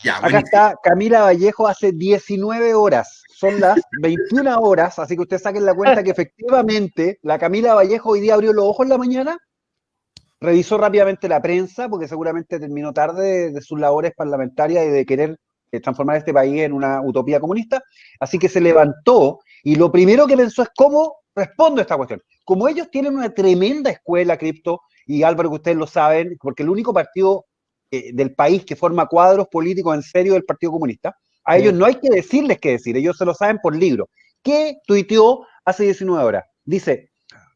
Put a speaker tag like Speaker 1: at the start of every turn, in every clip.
Speaker 1: Ya,
Speaker 2: Acá
Speaker 1: buenísimo.
Speaker 2: está Camila Vallejo hace 19 horas. Son las 21 horas, así que ustedes saquen la cuenta que efectivamente la Camila Vallejo hoy día abrió los ojos en la mañana, revisó rápidamente la prensa, porque seguramente terminó tarde de sus labores parlamentarias y de querer transformar este país en una utopía comunista. Así que se levantó y lo primero que pensó es cómo respondo a esta cuestión. Como ellos tienen una tremenda escuela cripto, y Álvaro, que ustedes lo saben, porque el único partido del país que forma cuadros políticos en serio del Partido Comunista, a ellos no hay que decirles qué decir, ellos se lo saben por libro. ¿Qué tuiteó hace 19 horas? Dice: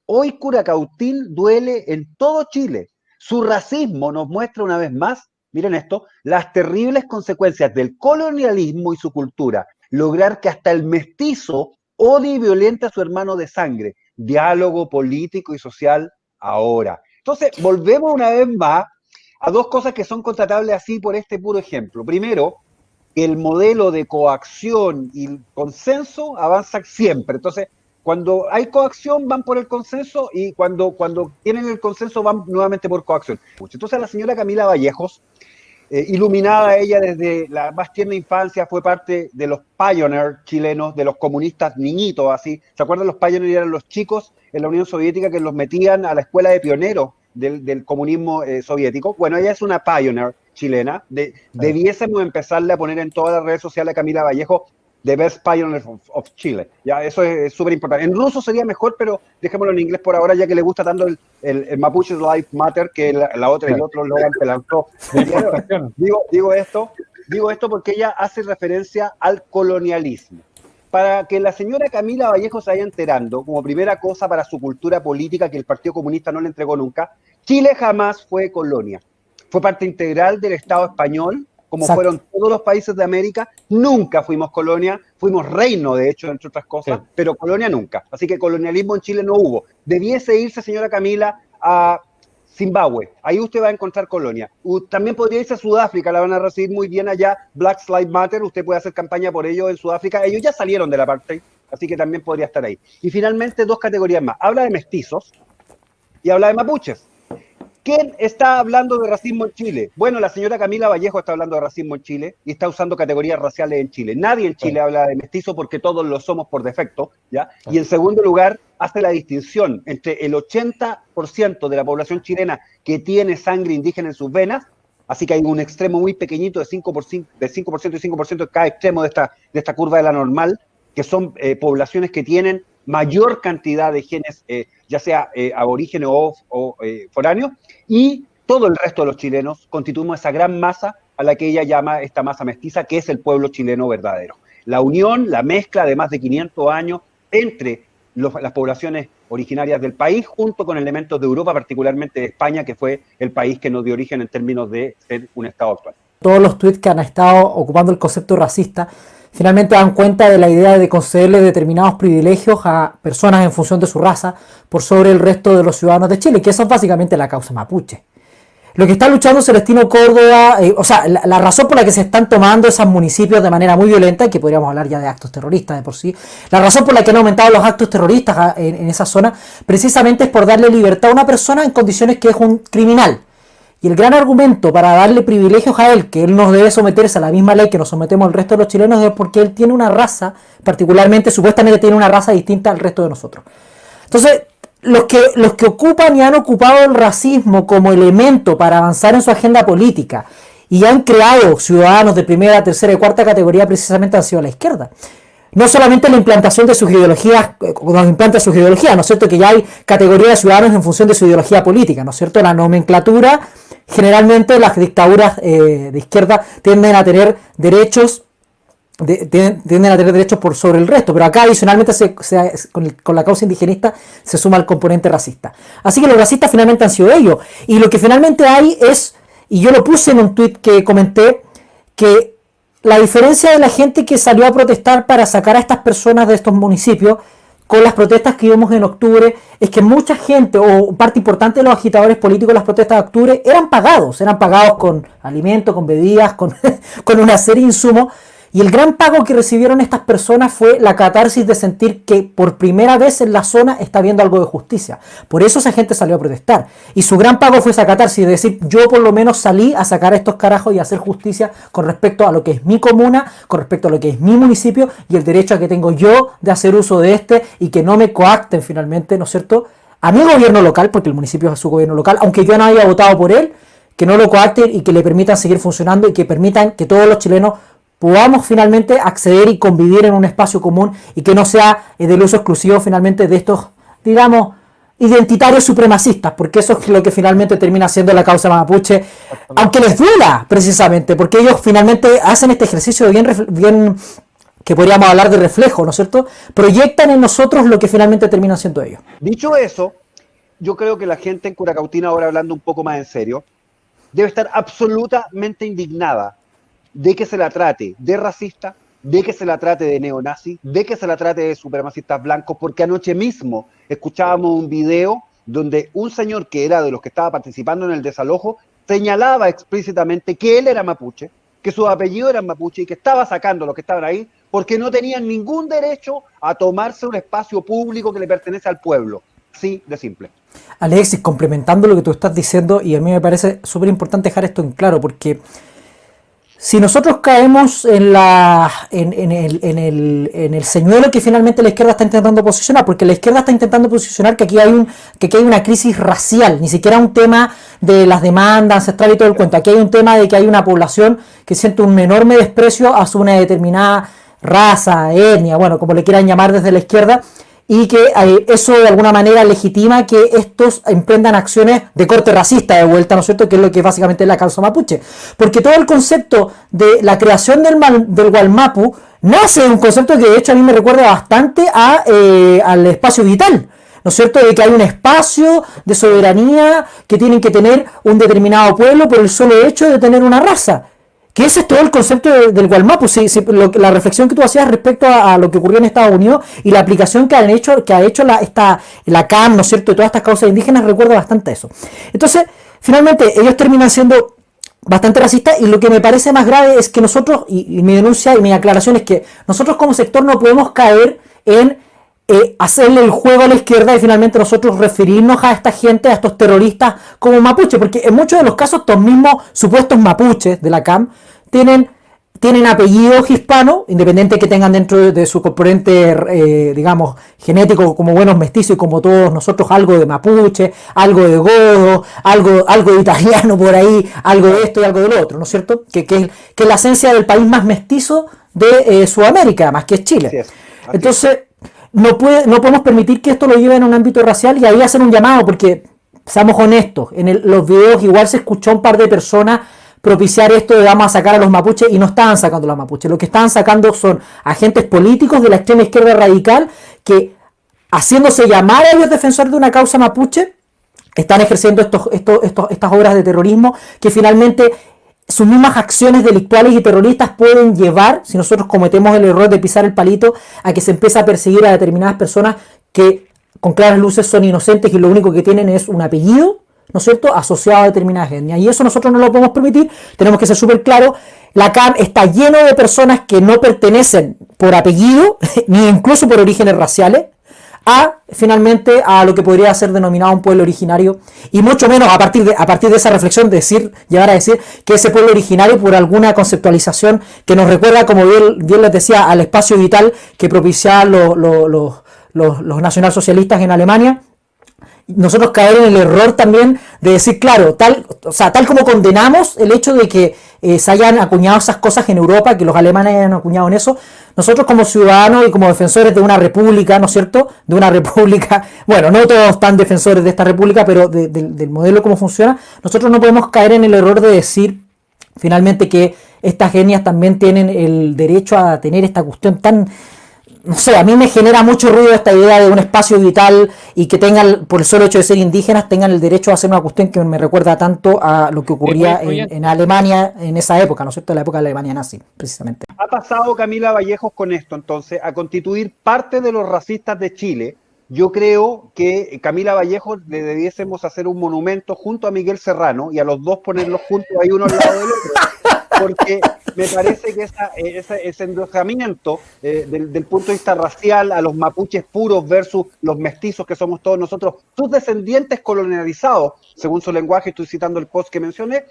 Speaker 2: hoy Curacautín duele en todo Chile. Su racismo nos muestra una vez más, miren esto, las terribles consecuencias del colonialismo y su cultura. Lograr que hasta el mestizo odie y violente a su hermano de sangre. Diálogo político y social ahora. Entonces, volvemos una vez más a dos cosas que son contratables así por este puro ejemplo. Primero, el modelo de coacción y consenso avanza siempre. Entonces, cuando hay coacción van por el consenso y cuando tienen el consenso van nuevamente por coacción. Entonces la señora Camila Vallejos, iluminada ella desde la más tierna infancia, fue parte de los pioneers chilenos, de los comunistas niñitos, así. ¿Se acuerdan? Los pioneers eran los chicos en la Unión Soviética que los metían a la escuela de pioneros del comunismo soviético. Bueno, ella es una pioneer chilena. Debiésemos empezarle a poner en todas las redes sociales a Camila Vallejo The Best Pioneer of Chile. Ya, eso es súper importante. En ruso sería mejor, pero dejémoslo en inglés por ahora, ya que le gusta tanto el Mapuche's Life Matter, que la otra, el otro Logan que lanzó. Digo esto porque ella hace referencia al colonialismo. Para que la señora Camila Vallejo se vaya enterando, como primera cosa para su cultura política que el Partido Comunista no le entregó nunca, Chile jamás fue colonia. Fue parte integral del Estado español, como
Speaker 3: Exacto.
Speaker 2: fueron todos los países de América. Nunca fuimos colonia, fuimos reino, de hecho, entre otras cosas, sí, pero colonia nunca. Así que colonialismo en Chile no hubo. Debiese irse, señora Camila, a Zimbabue. Ahí usted va a encontrar colonia. También podría irse a Sudáfrica, la van a recibir muy bien allá. Black Lives Matter, usted puede hacer campaña por ello en Sudáfrica. Ellos ya salieron del apartheid, así que también podría estar ahí. Y finalmente, dos categorías más. Habla de mestizos y habla de mapuches. ¿Quién está hablando de racismo en Chile? Bueno, la señora Camila Vallejo está hablando de racismo en Chile y está usando categorías raciales en Chile. Nadie en Chile habla de mestizo porque todos lo somos por defecto, ¿ya? Y en segundo lugar, hace la distinción entre el 80% de la población chilena que tiene sangre indígena en sus venas, así que hay un extremo muy pequeñito de 5% y 5% en cada extremo de esta curva de la normal, que son poblaciones que tienen mayor cantidad de genes, ya sea aborígenes o foráneos, y todo el resto de los chilenos constituimos esa gran masa a la que ella llama esta masa mestiza, que es el pueblo chileno verdadero. La unión, la mezcla de más de 500 años entre las poblaciones originarias del país, junto con elementos de Europa, particularmente de España, que fue el país que nos dio origen en términos de ser un Estado actual.
Speaker 3: Todos los tweets que han estado ocupando el concepto racista finalmente dan cuenta de la idea de concederle determinados privilegios a personas en función de su raza por sobre el resto de los ciudadanos de Chile, que eso es básicamente la causa mapuche. Lo que está luchando Celestino Córdoba, la razón por la que se están tomando esos municipios de manera muy violenta, y que podríamos hablar ya de actos terroristas de por sí, la razón por la que han aumentado los actos terroristas en esa zona, precisamente es por darle libertad a una persona en condiciones que es un criminal. Y el gran argumento para darle privilegios a él, que él no debe someterse a la misma ley que nos sometemos el resto de los chilenos, es porque él tiene una raza, particularmente, supuestamente tiene una raza distinta al resto de nosotros. Entonces, los que ocupan y han ocupado el racismo como elemento para avanzar en su agenda política y han creado ciudadanos de primera, tercera y cuarta categoría precisamente han sido la izquierda. No solamente la implantación de sus ideologías, cuando implanta sus ideologías, ¿no es cierto? Que ya hay categoría de ciudadanos en función de su ideología política, ¿no es cierto? La nomenclatura, generalmente las dictaduras de izquierda tienden a tener derechos por sobre el resto, pero acá adicionalmente con la causa indigenista se suma el componente racista. Así que los racistas finalmente han sido ellos. Y lo que finalmente hay es, y yo lo puse en un tweet que comenté, que la diferencia de la gente que salió a protestar para sacar a estas personas de estos municipios con las protestas que vimos en octubre es que mucha gente o parte importante de los agitadores políticos de las protestas de octubre eran pagados con alimentos, con bebidas, con una serie de insumos, Y el gran pago que recibieron estas personas fue la catarsis de sentir que por primera vez en la zona está viendo algo de justicia. Por eso esa gente salió a protestar. Y su gran pago fue esa catarsis de decir, yo por lo menos salí a sacar a estos carajos y a hacer justicia con respecto a lo que es mi comuna, con respecto a lo que es mi municipio y el derecho a que tengo yo de hacer uso de este y que no me coacten finalmente, ¿no es cierto?, a mi gobierno local, porque el municipio es su gobierno local, aunque yo no haya votado por él, que no lo coacten y que le permitan seguir funcionando y que permitan que todos los chilenos podamos finalmente acceder y convivir en un espacio común y que no sea del uso exclusivo finalmente de estos, digamos, identitarios supremacistas, porque eso es lo que finalmente termina siendo la causa mapuche, aunque les duela precisamente, porque ellos finalmente hacen este ejercicio bien que podríamos hablar de reflejo, ¿no es cierto? Proyectan en nosotros lo que finalmente terminan siendo ellos.
Speaker 2: Dicho eso, yo creo que la gente en Curacautina, ahora hablando un poco más en serio, debe estar absolutamente indignada de que se la trate de racista, de que se la trate de neonazi, de que se la trate de supremacistas blancos, porque anoche mismo escuchábamos un video donde un señor que era de los que estaba participando en el desalojo señalaba explícitamente que él era mapuche, que sus apellidos eran mapuche y que estaba sacando a los que estaban ahí porque no tenían ningún derecho a tomarse un espacio público que le pertenece al pueblo. Sí, de simple.
Speaker 3: Alexis, complementando lo que tú estás diciendo, y a mí me parece súper importante dejar esto en claro, porque si nosotros caemos en el señuelo que finalmente la izquierda está intentando posicionar, porque la izquierda está intentando posicionar que aquí hay una crisis racial, ni siquiera un tema de las demandas ancestrales y todo el cuento, aquí hay un tema de que hay una población que siente un enorme desprecio a una determinada raza, etnia, bueno, como le quieran llamar desde la izquierda, y que eso de alguna manera legitima que estos emprendan acciones de corte racista de vuelta, ¿no es cierto?, que es lo que básicamente es la causa mapuche, porque todo el concepto de la creación del Gualmapu nace de un concepto que de hecho a mí me recuerda bastante al espacio vital, ¿no es cierto?, de que hay un espacio de soberanía que tienen que tener un determinado pueblo por el solo hecho de tener una raza. Que ese es todo el concepto del Gualmapu, la reflexión que tú hacías respecto a lo que ocurrió en Estados Unidos y la aplicación que ha hecho la CAM, ¿no es cierto?, de todas estas causas indígenas, recuerda bastante a eso. Entonces, finalmente, ellos terminan siendo bastante racistas y lo que me parece más grave es que nosotros, y mi denuncia y mi aclaración es que nosotros como sector no podemos caer en hacerle el juego a la izquierda y finalmente nosotros referirnos a esta gente, a estos terroristas como mapuche, porque en muchos de los casos estos mismos supuestos mapuches de la CAM tienen apellidos hispanos, independiente que tengan dentro de su componente, digamos, genético como buenos mestizos y como todos nosotros algo de mapuche, algo de godo, algo de italiano por ahí, algo de esto y algo de lo otro, ¿no es cierto? Que es la esencia del país más mestizo de Sudamérica, más que es Chile. Así es. Entonces, no podemos permitir que esto lo lleve en un ámbito racial y ahí hacer un llamado, porque, seamos honestos, los videos igual se escuchó a un par de personas propiciar esto de vamos a sacar a los mapuches y no estaban sacando a los mapuches. Lo que estaban sacando son agentes políticos de la extrema izquierda radical que, haciéndose llamar a ellos defensores de una causa mapuche, están ejerciendo estas obras de terrorismo que finalmente sus mismas acciones delictuales y terroristas pueden llevar, si nosotros cometemos el error de pisar el palito, a que se empiece a perseguir a determinadas personas que con claras luces son inocentes y lo único que tienen es un apellido, ¿no es cierto?, asociado a determinadas etnias. Y eso nosotros no lo podemos permitir, tenemos que ser súper claros. La CAM está lleno de personas que no pertenecen por apellido, ni incluso por orígenes raciales, finalmente a lo que podría ser denominado un pueblo originario, y mucho menos a partir de esa reflexión llegar a decir que ese pueblo originario, por alguna conceptualización que nos recuerda, como bien les decía, al espacio vital que propiciaban los nacionalsocialistas en Alemania, nosotros caer en el error también de decir, claro, tal como condenamos el hecho de que se hayan acuñado esas cosas en Europa, que los alemanes hayan acuñado en eso, nosotros como ciudadanos y como defensores de una república, ¿no es cierto?, de una república, bueno, no todos están defensores de esta república, pero del modelo cómo funciona, nosotros no podemos caer en el error de decir finalmente que estas etnias también tienen el derecho a tener esta cuestión tan... No sé, a mí me genera mucho ruido esta idea de un espacio vital y que tengan, por el solo hecho de ser indígenas, tengan el derecho a hacer una cuestión que me recuerda tanto a lo que ocurría en Alemania en esa época, ¿no es cierto?, la época de la Alemania nazi, precisamente.
Speaker 2: Ha pasado Camila Vallejos con esto, entonces, a constituir parte de los racistas de Chile. Yo creo que Camila Vallejos le debiésemos hacer un monumento junto a Miguel Serrano y a los dos ponerlos juntos ahí uno al lado del otro. porque me parece que ese endosamiento del punto de vista racial a los mapuches puros versus los mestizos que somos todos nosotros, sus descendientes colonializados, según su lenguaje, estoy citando el post que mencioné,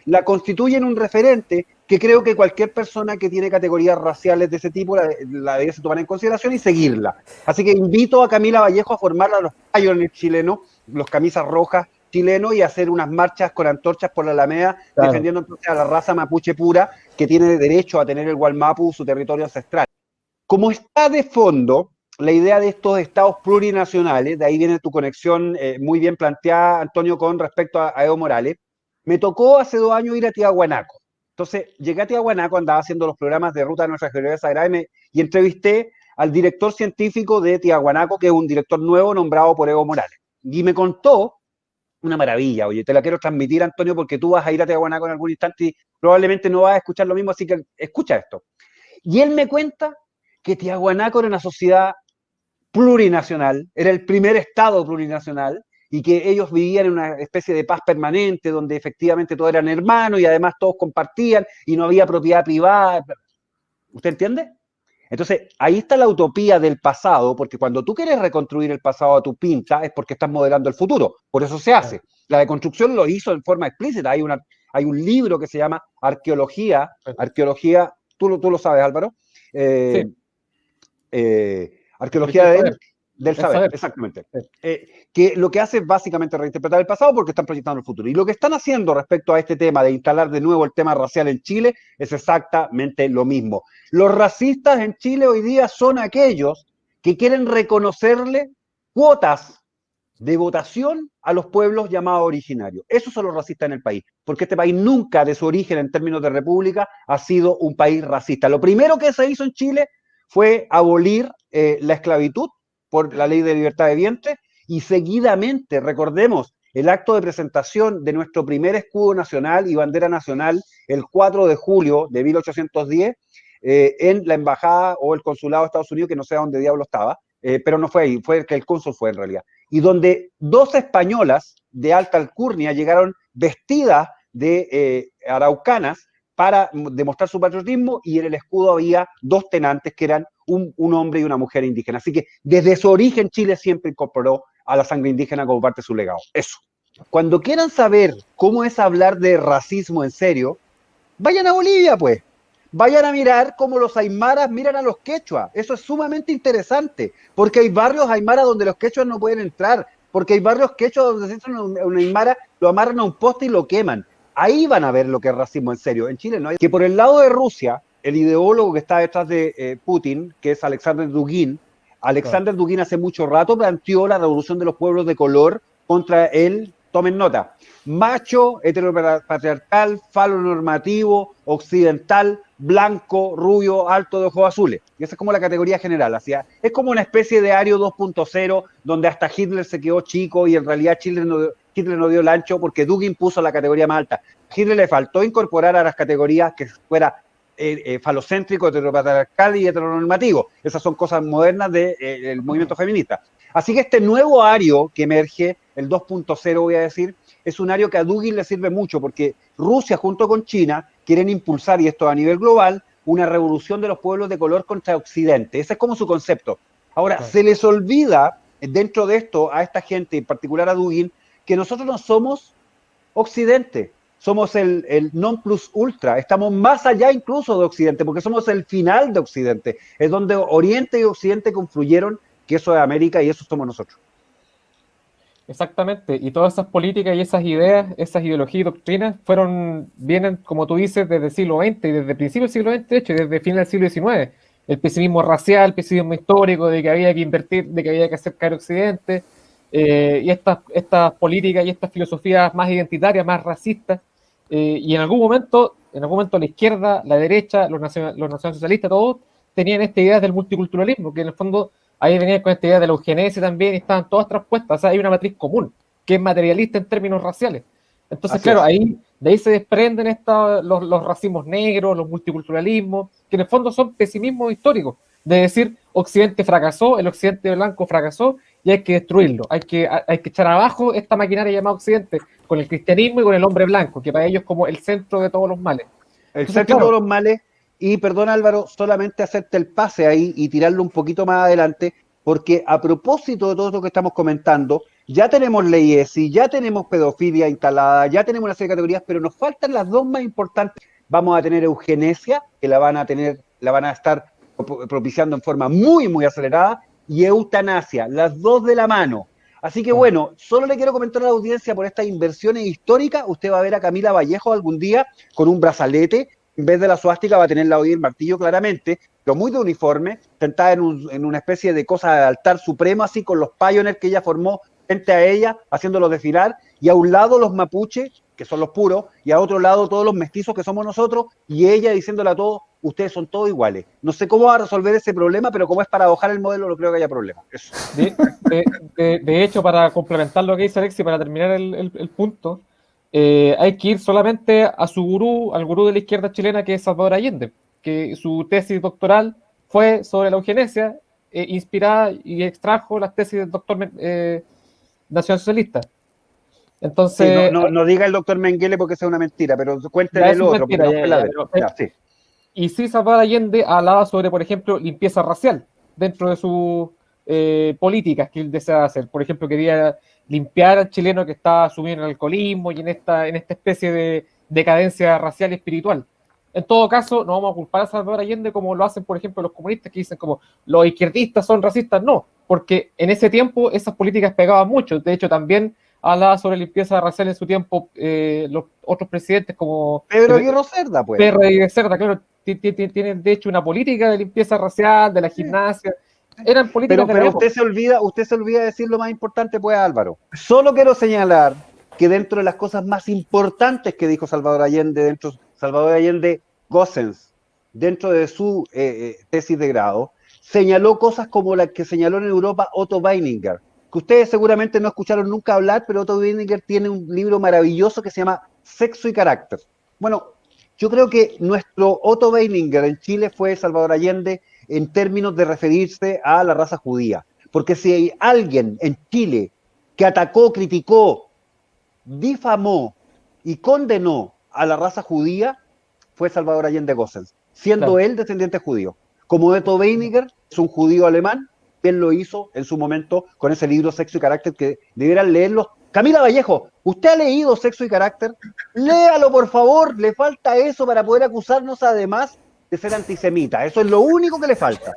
Speaker 2: la constituyen un referente que creo que cualquier persona que tiene categorías raciales de ese tipo la debe tomar en consideración y seguirla. Así que invito a Camila Vallejo a formar a los Pioneers chilenos, los camisas rojas chilenos, y hacer unas marchas con antorchas por la Alameda, claro, defendiendo entonces a la raza mapuche pura que tiene derecho a tener el Gualmapu, su territorio ancestral. Como está de fondo la idea de estos estados plurinacionales, de ahí viene tu conexión muy bien planteada, Antonio, con respecto a Evo Morales, me tocó hace 2 años ir a Tiahuanaco. Entonces, llegué a Tiahuanaco, andaba haciendo los programas de Ruta de Nuestra Geografía Sagrada y entrevisté al director científico de Tiahuanaco, que es un director nuevo nombrado por Evo Morales. Y me contó una maravilla, oye, te la quiero transmitir, Antonio, porque tú vas a ir a Tiahuanaco en algún instante y probablemente no vas a escuchar lo mismo, así que escucha esto. Y él me cuenta que Tiahuanaco era una sociedad plurinacional, era el primer estado plurinacional, y que ellos vivían en una especie de paz permanente, donde efectivamente todos eran hermanos y además todos compartían y no había propiedad privada. ¿Usted entiende? Entonces, ahí está la utopía del pasado, porque cuando tú quieres reconstruir el pasado a tu pinta es porque estás modelando el futuro, por eso se hace. La deconstrucción lo hizo en forma explícita, hay un libro que se llama Arqueología, tú lo sabes, Álvaro,
Speaker 1: sí.
Speaker 2: Arqueología del saber, exactamente. Que lo que hace es básicamente reinterpretar el pasado porque están proyectando el futuro. Y lo que están haciendo respecto a este tema de instalar de nuevo el tema racial en Chile es exactamente lo mismo. Los racistas en Chile hoy día son aquellos que quieren reconocerle cuotas de votación a los pueblos llamados originarios. Esos son los racistas en el país, porque este país nunca de su origen en términos de república ha sido un país racista. Lo primero que se hizo en Chile fue abolir la esclavitud por la ley de libertad de vientre y seguidamente, recordemos, el acto de presentación de nuestro primer escudo nacional y bandera nacional el 4 de julio de 1810 en la embajada o el consulado de Estados Unidos, que no sé dónde diablo estaba, pero no fue ahí, fue que el cónsul fue en realidad, y donde 2 españolas de alta alcurnia llegaron vestidas de araucanas para demostrar su patriotismo, y en el escudo había 2 tenantes que eran un hombre y una mujer indígena. Así que desde su origen Chile siempre incorporó a la sangre indígena como parte de su legado. Eso. Cuando quieran saber cómo es hablar de racismo en serio, vayan a Bolivia, pues. Vayan a mirar cómo los aymaras miran a los quechuas. Eso es sumamente interesante, porque hay barrios aymaras donde los quechuas no pueden entrar, porque hay barrios quechuas donde se entran un aymara, lo amarran a un poste y lo queman. Ahí van a ver lo que es racismo en serio. En Chile no hay. Que por el lado de Rusia, el ideólogo que está detrás de Putin, que es Alexander Dugin hace mucho rato planteó la revolución de los pueblos de color contra él. Tomen nota: macho, heteropatriarcal, falo-normativo, occidental, blanco, rubio, alto, de ojos azules. Y esa es como la categoría general. Es como una especie de Ario 2.0, donde hasta Hitler se quedó chico y en realidad Hitler no dio el ancho porque Dugin puso la categoría más alta. Hitler le faltó incorporar a las categorías que fuera falocéntrico, heteropatriarcal y heteronormativo. Esas son cosas modernas del movimiento feminista. Así que este nuevo Ario que emerge, el 2.0 voy a decir, es un Ario que a Dugin le sirve mucho porque Rusia junto con China quieren impulsar, y esto a nivel global, una revolución de los pueblos de color contra Occidente. Ese es como su concepto. Ahora, se les olvida dentro de esto a esta gente, en particular a Dugin, que nosotros no somos Occidente, somos el non plus ultra, estamos más allá incluso de Occidente, porque somos el final de Occidente, es donde Oriente y Occidente confluyeron, que eso es América y eso somos nosotros.
Speaker 1: Exactamente, y todas esas políticas y esas ideas, esas ideologías y doctrinas vienen, como tú dices, desde el siglo XX y desde el principio del siglo XX, de hecho, desde el final del siglo XIX. El pesimismo racial, el pesimismo histórico de que había que invertir, de que había que hacer caer Occidente, y estas políticas y estas filosofías más identitarias, más racistas, y en algún momento la izquierda, la derecha, los nacionalsocialistas, todos tenían esta idea del multiculturalismo, que en el fondo ahí venían con esta idea de la eugenesia también, y estaban todas traspuestas. O sea, hay una matriz común, que es materialista en términos raciales. Entonces, claro, de ahí se desprenden los racismos negros, los multiculturalismos, que en el fondo son pesimismos históricos, de decir, Occidente fracasó, el Occidente blanco fracasó, y hay que destruirlo, hay que echar abajo esta maquinaria llamada Occidente, con el cristianismo y con el hombre blanco, que para ellos es como el centro de todos los males.
Speaker 2: El
Speaker 1: Entonces,
Speaker 2: ser de
Speaker 1: claro,
Speaker 2: todos los males. Y perdón Álvaro, solamente hacerte el pase ahí y tirarlo un poquito más adelante, porque a propósito de todo lo que estamos comentando, ya tenemos ley ESI, ya tenemos pedofilia instalada, ya tenemos una serie de categorías, pero nos faltan las dos más importantes. Vamos a tener eugenesia, que la van a estar propiciando en forma muy, muy acelerada, y eutanasia, las dos de la mano. Así que bueno, solo le quiero comentar a la audiencia por estas inversiones históricas, usted va a ver a Camila Vallejo algún día con un brazalete, en vez de la suástica va a tener la hoy el martillo claramente, pero muy de uniforme, sentada en una especie de cosa de altar supremo, así con los pioneers que ella formó frente a ella, haciéndolos desfilar, y a un lado los mapuches, que son los puros, y a otro lado todos los mestizos que somos nosotros, y ella diciéndole a todos, ustedes son todos iguales. No sé cómo va a resolver ese problema, pero como es para bajar el modelo, no creo que haya problema. Eso.
Speaker 1: de hecho, para complementar lo que dice Alexi, para terminar el punto, hay que ir solamente a su gurú, al gurú de la izquierda chilena, que es Salvador Allende, que su tesis doctoral fue sobre la eugenesia, inspirada y extrajo las tesis del doctor nacionalsocialista.
Speaker 2: Sí,
Speaker 1: Entonces,
Speaker 2: no diga el doctor Mengele porque esa es una mentira, pero cuéntele
Speaker 1: ya
Speaker 2: el
Speaker 1: eso es
Speaker 2: otro, porque
Speaker 1: mentira,
Speaker 2: no fue la de él. Ya, sí.
Speaker 1: y sí, Salvador Allende hablaba sobre, por ejemplo, limpieza racial dentro de sus políticas que él deseaba hacer. Por ejemplo, quería limpiar al chileno que estaba sumido en el alcoholismo y en esta especie de decadencia racial y espiritual. En todo caso, no vamos a culpar a Salvador Allende como lo hacen, por ejemplo, los comunistas que dicen como los izquierdistas son racistas. No, porque en ese tiempo esas políticas pegaban mucho. De hecho, también hablaba sobre limpieza racial en su tiempo los otros presidentes como
Speaker 2: Pedro Aguirre Cerda, pues.
Speaker 1: Perra y Cerda, claro, tienen de hecho una política de limpieza racial, de la gimnasia. Eran políticas de la
Speaker 2: Pero
Speaker 1: época.
Speaker 2: usted se olvida decir lo más importante, pues, Álvaro. Solo quiero señalar que dentro de las cosas más importantes que dijo Salvador Allende, Salvador Allende Gossens, dentro de su tesis de grado, señaló cosas como las que señaló en Europa Otto Weininger, que ustedes seguramente no escucharon nunca hablar, pero Otto Weininger tiene un libro maravilloso que se llama Sexo y Carácter. Bueno, yo creo que nuestro Otto Weininger en Chile fue Salvador Allende en términos de referirse a la raza judía. Porque si hay alguien en Chile que atacó, criticó, difamó y condenó a la raza judía, fue Salvador Allende Gossens, siendo
Speaker 1: Claro.
Speaker 2: él descendiente judío. Como Otto Weininger es un judío alemán, él lo hizo en su momento con ese libro Sexo y Carácter, que debieran leerlo. Camila Vallejo, ¿usted ha leído Sexo y Carácter? Léalo, por favor, le falta eso para poder acusarnos además de ser antisemita. Eso es lo único que le falta.